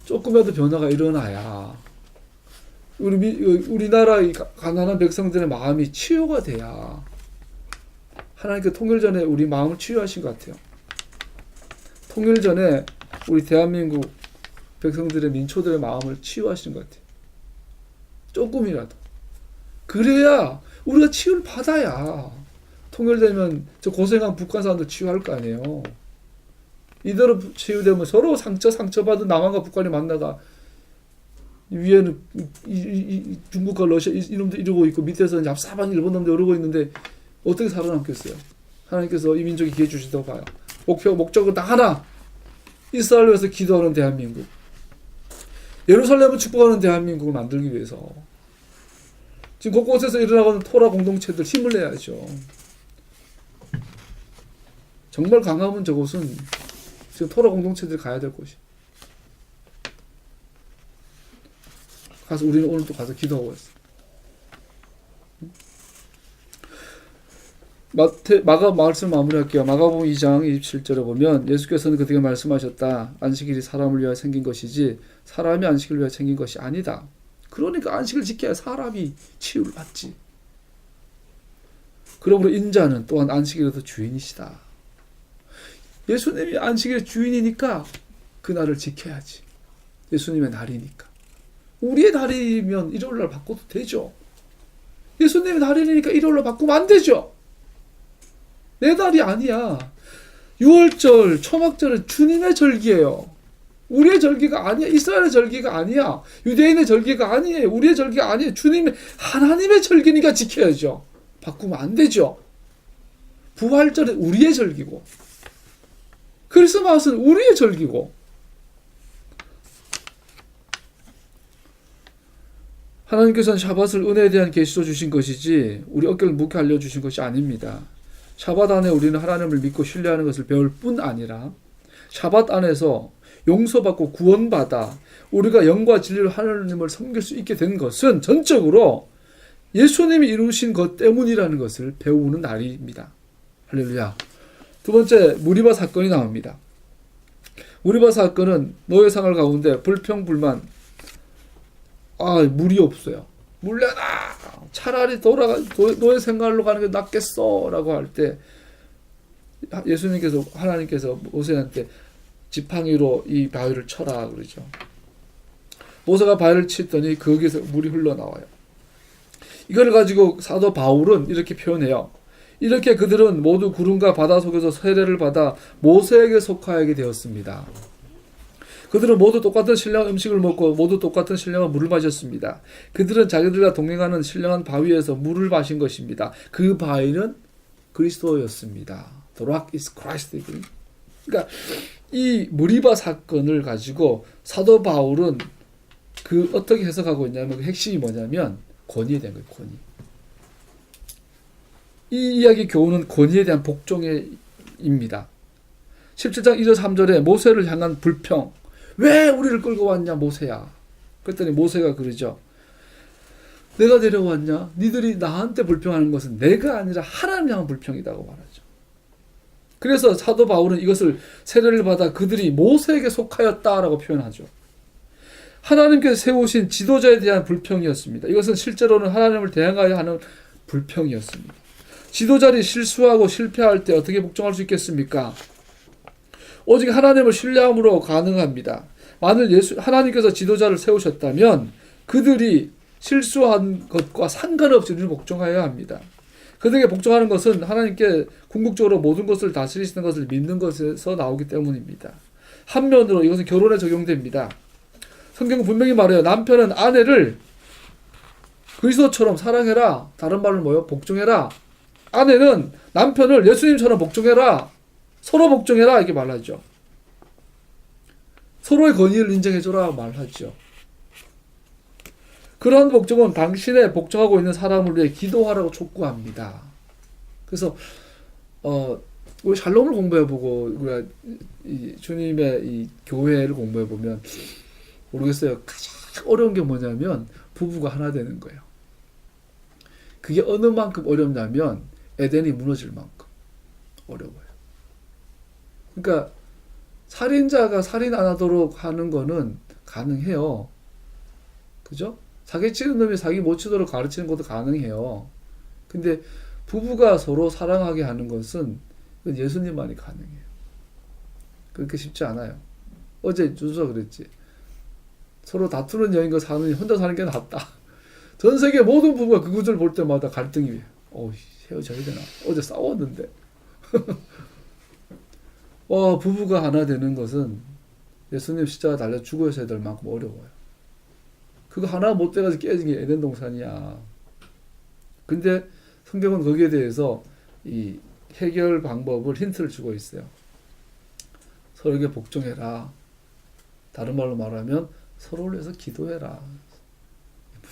조금이라도 변화가 일어나야 우리나라 가난한 백성들의 마음이 치유가 돼야 하나님께 통일 전에 우리 마음을 치유하신 것 같아요. 통일 전에 우리 대한민국 백성들의 민초들의 마음을 치유하시는 것 같아요. 조금이라도. 그래야 우리가 치유를 받아야 통일되면 저 고생한 북한 사람들 치유할 거 아니에요. 이대로 치유되면 서로 상처받은 남한과 북한이 만나가 위에는 중국과 러시아 이놈들 이러고 있고 밑에서는 얍삽한 일본 놈들 이러고 있는데 어떻게 살아남겠어요? 하나님께서 이 민족에 기회 주시다고 봐요. 목적은 다 하나. 이스라엘을 위해서 기도하는 대한민국, 예루살렘을 축복하는 대한민국을 만들기 위해서 지금 곳곳에서 일어나는 토라 공동체들 힘을 내야죠. 정말 강하면 저곳은 지금 토라 공동체들이 가야 될 곳이. 가서 우리는 오늘 또 가서 기도하고 있어. 마가 말씀 마무리할게요. 마가복음 2장 27절에 보면 예수께서는 그들에게 말씀하셨다. 안식일이 사람을 위하여 생긴 것이지 사람이 안식을 위하여 생긴 것이 아니다. 그러니까 안식을 지켜야 사람이 치유를 받지. 그러므로 인자는 또한 안식일에도 주인이시다. 예수님이 안식일의 주인이니까 그 날을 지켜야지. 예수님의 날이니까. 우리의 날이면 일요일날 바꿔도 되죠. 예수님의 날이니까 일요일날 바꾸면 안 되죠. 내 날이 아니야. 6월절, 초막절은 주님의 절기예요. 우리의 절기가 아니야. 이스라엘의 절기가 아니야. 유대인의 절기가 아니에요. 우리의 절기가 아니에요. 주님의 하나님의 절기니까 지켜야죠. 바꾸면 안 되죠. 부활절은 우리의 절기고 크리스마스는 우리의 절기고, 하나님께서는 샤밧을 은혜에 대한 계시로 주신 것이지 우리 어깨를 무게 알려주신 것이 아닙니다. 샤밧 안에 우리는 하나님을 믿고 신뢰하는 것을 배울 뿐 아니라 샤밧 안에서 용서받고 구원받아 우리가 영과 진리로 하나님을 섬길 수 있게 된 것은 전적으로 예수님이 이루신 것 때문이라는 것을 배우는 날입니다. 할렐루야. 두 번째, 무리바 사건이 나옵니다. 무리바 사건은 노예 생활 가운데 불평불만, 물이 없어요. 물려라! 차라리 노예 생활로 가는 게 낫겠어! 라고 할 때, 하나님께서 모세한테 지팡이로 이 바위를 쳐라 그러죠. 모세가 바위를 쳤더니 거기서 물이 흘러나와요. 이걸 가지고 사도 바울은 이렇게 표현해요. 이렇게 그들은 모두 구름과 바다 속에서 세례를 받아 모세에게 속하게 되었습니다. 그들은 모두 똑같은 신령한 음식을 먹고 모두 똑같은 신령한 물을 마셨습니다. 그들은 자기들과 동행하는 신령한 바위에서 물을 마신 것입니다. 그 바위는 그리스도였습니다. The rock is Christ. 그러니까 이 무리바 사건을 가지고 사도 바울은 어떻게 해석하고 있냐면 그 핵심이 뭐냐면 권위에 대한 거예요. 권위. 이 이야기 교훈은 권위에 대한 복종입니다. 17장 2절 3절에 모세를 향한 불평. 왜 우리를 끌고 왔냐 모세야. 그랬더니 모세가 그러죠. 내가 데려왔냐? 니들이 나한테 불평하는 것은 내가 아니라 하나님 향한 불평이라고 말하죠. 그래서 사도 바울은 이것을 세례를 받아 그들이 모세에게 속하였다라고 표현하죠. 하나님께서 세우신 지도자에 대한 불평이었습니다. 이것은 실제로는 하나님을 대항하여 하는 불평이었습니다. 지도자들이 실수하고 실패할 때 어떻게 복종할 수 있겠습니까? 오직 하나님을 신뢰함으로 가능합니다. 만일 하나님께서 지도자를 세우셨다면 그들이 실수한 것과 상관없이 우리는 복종하여야 합니다. 그들에게 복종하는 것은 하나님께 궁극적으로 모든 것을 다스리시는 것을 믿는 것에서 나오기 때문입니다. 한면으로 이것은 결혼에 적용됩니다. 성경은 분명히 말해요. 남편은 아내를 그리스도처럼 사랑해라. 다른 말은 뭐예요? 복종해라. 아내는 남편을 예수님처럼 복종해라. 서로 복종해라. 이렇게 말하죠. 서로의 권위를 인정해줘라 말하죠. 그러한 복종은 당신의 복종하고 있는 사람을 위해 기도하라고 촉구합니다. 그래서 우리 샬롬을 공부해보고 우리가 주님의 이 교회를 공부해보면 모르겠어요. 가장 어려운 게 뭐냐면 부부가 하나 되는 거예요. 그게 어느 만큼 어렵냐면 에덴이 무너질 만큼 어려워요. 그러니까 살인자가 살인 안 하도록 하는 거는 가능해요. 그죠? 사기 치는 놈이 사기 못 치도록 가르치는 것도 가능해요. 근데 부부가 서로 사랑하게 하는 것은 예수님만이 가능해요. 그렇게 쉽지 않아요. 어제 준수가 그랬지. 서로 다투는 여인과 사느니 혼자 사는 게 낫다. 전 세계 모든 부부가 그 구절을 볼 때마다 갈등이 헤어져야 되나? 어제 싸웠는데. 부부가 하나 되는 것은 예수님 십자가 달려 죽어야 될 만큼 어려워요. 그거 하나 못 돼가지고 깨진 게 에덴 동산이야. 근데 성경은 거기에 대해서 이 해결 방법을 힌트를 주고 있어요. 서로에게 복종해라. 다른 말로 말하면 서로를 위해서 기도해라.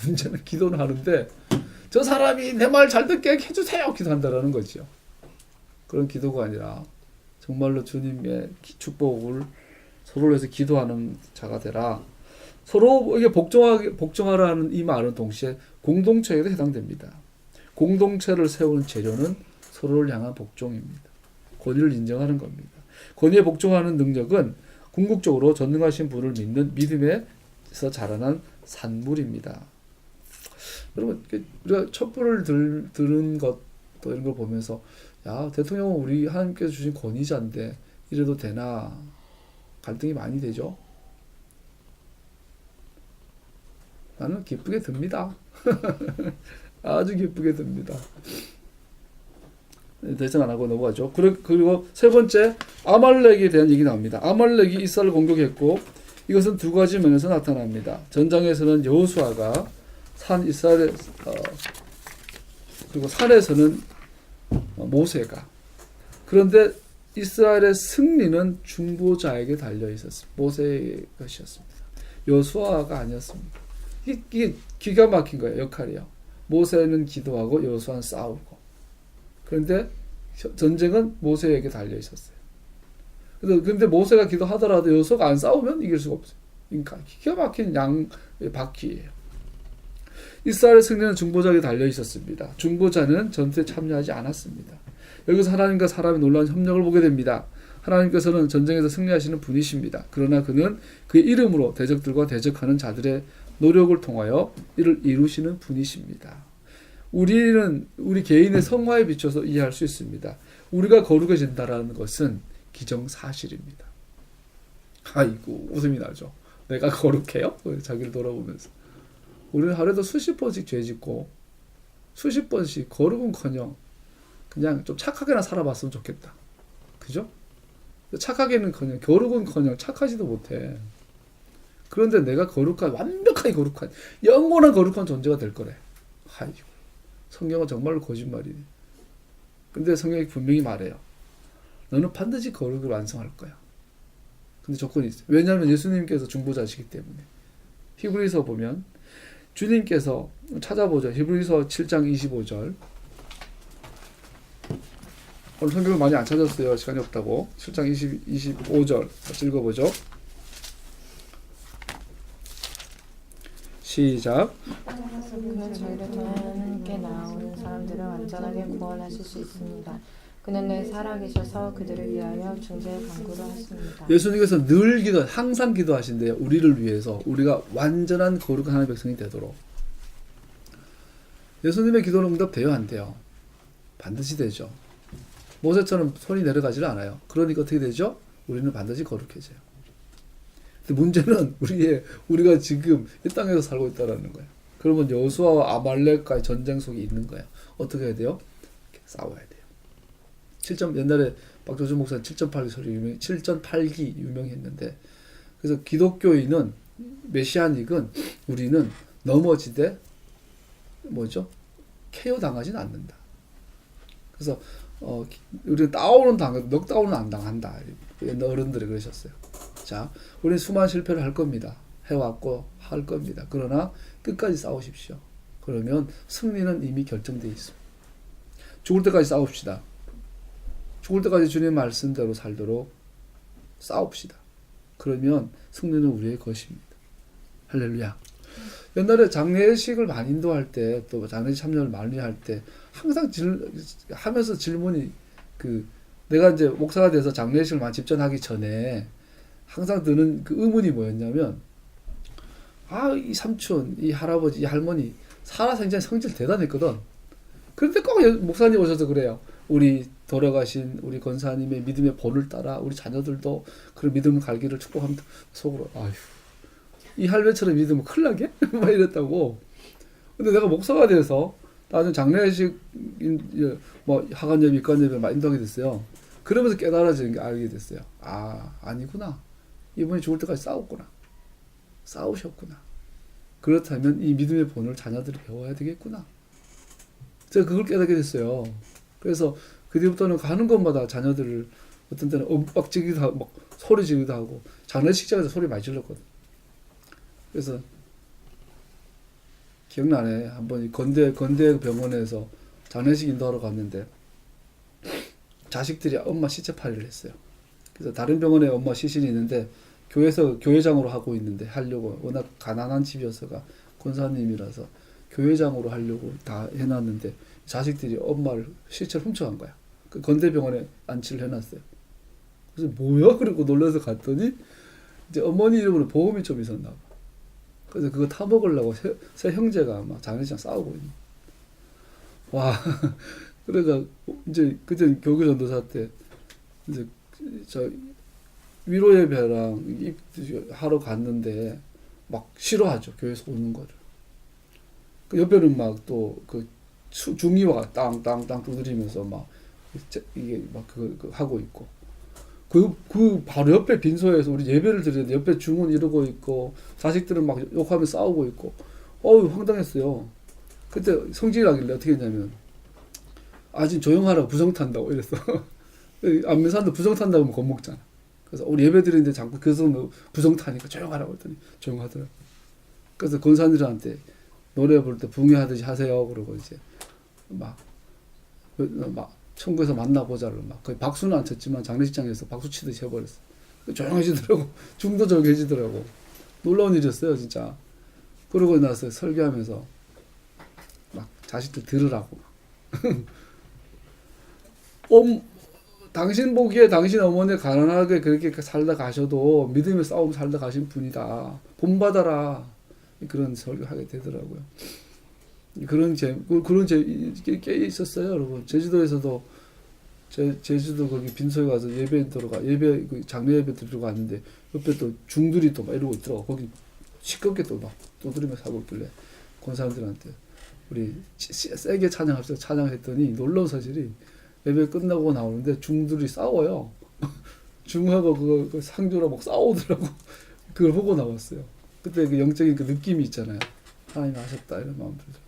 문제는 기도는 하는데 저 사람이 내 말 잘 듣게 해주세요. 기도한다라는 거죠. 그런 기도가 아니라 정말로 주님의 축복을 서로를 위해서 기도하는 자가 되라. 서로에게 복종하라는 이 말은 동시에 공동체에도 해당됩니다. 공동체를 세우는 재료는 서로를 향한 복종입니다. 권위를 인정하는 겁니다. 권위에 복종하는 능력은 궁극적으로 전능하신 분을 믿는 믿음에서 자라난 산물입니다. 여러분, 우리가 촛불을 드는 것도 이런 걸 보면서 야, 대통령은 우리 하나님께서 주신 권위자인데 이래도 되나 갈등이 많이 되죠. 나는 기쁘게 듭니다. 아주 기쁘게 듭니다. 대충 안 하고 넘어가죠. 그리고 세 번째, 아말렉에 대한 얘기 나옵니다. 아말렉이 이스라엘을 공격했고 이것은 두 가지 면에서 나타납니다. 전장에서는 여호수아가 이스라엘 그리고 산에서는 모세가. 그런데 이스라엘의 승리는 중보자에게 달려 있었습니다. 모세의 것이었습니다. 여호수아가 아니었습니다. 이게 기가 막힌 거예요. 역할이요. 모세는 기도하고 여호수아는 싸우고. 그런데 전쟁은 모세에게 달려 있었어요. 그런데 모세가 기도하더라도 여호수아가 안 싸우면 이길 수가 없어요. 그러니까 기가 막힌 바퀴예요. 이스라엘의 승리는 중보자에게 달려 있었습니다. 중보자는 전투에 참여하지 않았습니다. 여기서 하나님과 사람의 놀라운 협력을 보게 됩니다. 하나님께서는 전쟁에서 승리하시는 분이십니다. 그러나 그는 그의 이름으로 대적들과 대적하는 자들의 노력을 통하여 이를 이루시는 분이십니다. 우리는 우리 개인의 성화에 비춰서 이해할 수 있습니다. 우리가 거룩해진다라는 것은 기정사실입니다. 아이고 웃음이 나죠. 내가 거룩해요? 자기를 돌아보면서. 우리는 하루에도 수십 번씩 죄 짓고 수십 번씩 거룩은커녕 그냥 좀 착하게나 살아봤으면 좋겠다. 그죠? 착하게는커녕 거룩은커녕 착하지도 못해. 그런데 내가 거룩한 완벽하게 거룩한 영원한 거룩한 존재가 될 거래. 아이고 성경은 정말로 거짓말이네. 근데 성경이 분명히 말해요. 너는 반드시 거룩을 완성할 거야. 근데 조건이 있어요. 왜냐하면 예수님께서 중보자시기 때문에. 히브리서 보면 주님께서 찾아보죠. 히브리서 7장 25절. 오늘 성경을 많이 안 찾았어요. 시간이 없다고. 7장 25절 같이 읽어보죠. 시작. 그는 저희를 통하여 하나님께 나아오는 사람들을 완전하게 구원하실 수 있습니다. 그는 늘 살아계셔서 그들을 위하여 중재의 간구를 하십니다. 예수님께서 늘 항상 기도하신대요. 우리를 위해서 우리가 완전한 거룩한 하나님의 백성이 되도록. 예수님의 기도는 응답돼요, 안 돼요? 반드시 되죠. 모세처럼 손이 내려가질 않아요. 그러니까 어떻게 되죠? 우리는 반드시 거룩해져요. 근데 문제는 우리가 지금 이 땅에서 살고 있다는 거예요. 그러면 여호수아와 아말렉과의 전쟁 속에 있는 거예요. 어떻게 해야 돼요? 싸워야 돼요. 옛날에 박조준 목사는 7.8기 유명했는데, 그래서 기독교인은 메시아닉은 우리는 넘어지되 뭐죠? KO 당하진 않는다. 그래서 우리는 넉다운은 안 당한다. 옛날 어른들이 그러셨어요. 자, 우리는 수많은 실패를 할 겁니다. 해왔고 할 겁니다. 그러나 끝까지 싸우십시오. 그러면 승리는 이미 결정되어 있습니다. 죽을 때까지 싸웁시다. 죽을 때까지 주님 말씀대로 살도록 싸웁시다. 그러면 승리는 우리의 것입니다. 할렐루야. 옛날에 장례식을 많이 인도할 때, 또 장례식 참여를 많이 할 때 항상 하면서 질문이, 내가 이제 목사가 돼서 장례식을 많이 집전하기 전에 항상 드는 그 의문이 뭐였냐면, 이 삼촌, 이 할아버지, 이 할머니 살아생전 성질 대단했거든. 그런데 꼭 목사님 오셔서 그래요. 우리 돌아가신 우리 권사님의 믿음의 본을 따라 우리 자녀들도 그런 믿음을 갈기를 축복합니다. 속으로 아휴, 이 할배처럼 믿으면 큰일 나게? 막 이랬다고. 근데 내가 목사가 돼서 나중에 장례식 하간 예배, 입관 예배 막 인도하게 됐어요. 그러면서 깨달아지는 게 알게 됐어요. 아니구나. 이분이 죽을 때까지 싸우셨구나. 그렇다면 이 믿음의 본을 자녀들이 배워야 되겠구나. 제가 그걸 깨닫게 됐어요. 그래서 그 뒤부터는 가는 곳마다 자녀들을 어떤 때는 윽박지기도 하고 막 소리 지르기도 하고, 장례식장에서 소리 많이 질렀거든. 그래서 기억나네. 한번 건대 병원에서 장례식 인도하러 갔는데 자식들이 엄마 시체팔이를 했어요. 그래서 다른 병원에 엄마 시신이 있는데 교회에서 교회장으로 하고 있는데 하려고, 워낙 가난한 집이어서가 권사님이라서 교회장으로 하려고 다 해놨는데 자식들이 엄마를 시체를 훔쳐간 거야. 그 건대병원에 안치를 해놨어요. 그래서 뭐야? 그러고 놀라서 갔더니 이제 어머니 이름으로 보험이 좀 있었나 봐. 그래서 그거 타먹으려고 세 형제가 막 장례식장 싸우고 있는. 와. 그래서 이제 그때 교교 전도사 때 이제 저 위로 예배랑 하러 갔는데 막 싫어하죠. 교회에서 오는 거를. 그 옆에는 막 또 중이와 땅땅땅 두드리면서 막 이게 막 그거 하고 있고, 그 바로 옆에 빈소에서 우리 예배를 드리는데 옆에 중은 이러고 있고 자식들은 막 욕하며 싸우고 있고, 황당했어요. 그때 성질나길래 어떻게 했냐면, 지금 조용하라고 부정 탄다고 이랬어. 안면사람도 부정 탄다고 하면 겁먹잖아. 그래서 우리 예배 드리는데 자꾸 그래서 부정 타니까 조용하라고 했더니 조용하더라고. 그래서 권사님들한테 노래 부를 때 붕해하듯이 하세요. 그러고 이제 막 천국에서 만나보자를 막 거의 박수는 안 쳤지만 장례식장에서 박수 치듯이 해버렸어. 조용해지더라고. 중도 조용해지더라고. 놀라운 일이었어요, 진짜. 그러고 나서 설교하면서 막 자식들 들으라고. 당신 보기에 당신 어머니 가난하게 그렇게 살다 가셔도 믿음의 싸움 살다 가신 분이다. 본받아라. 그런 설교하게 되더라고요. 그런 게 있었어요, 여러분. 제주도에서도 제주도 거기 빈소에 가서 그 장례 예배 드리러 갔는데 옆에 또 중들이 또 막 이러고 있더라고. 거기 시끄럽게 또 막 두드리면서 하고 있길래 그 사람들한테 우리 세게 찬양합시다. 찬양했더니 놀라운 사실이 예배 끝나고 나오는데 중들이 싸워요. 중하고 그 상주랑 막 싸우더라고. 그걸 보고 나왔어요. 그때 그 영적인 그 느낌이 있잖아요. 하나님 하셨다 이런 마음 들죠.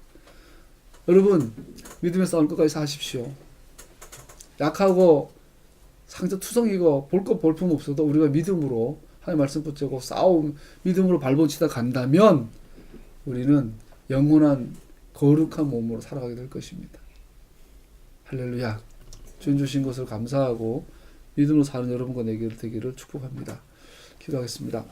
여러분 믿음의 싸움 끝까지 사십시오. 약하고 상처투성이고 볼 것 볼품 없어도 우리가 믿음으로 하나님 말씀 붙잡고 싸움 믿음으로 발버치다 간다면 우리는 영원한 거룩한 몸으로 살아가게 될 것입니다. 할렐루야. 주님 주신 것을 감사하고 믿음으로 사는 여러분과 내게 되기를 축복합니다. 기도하겠습니다.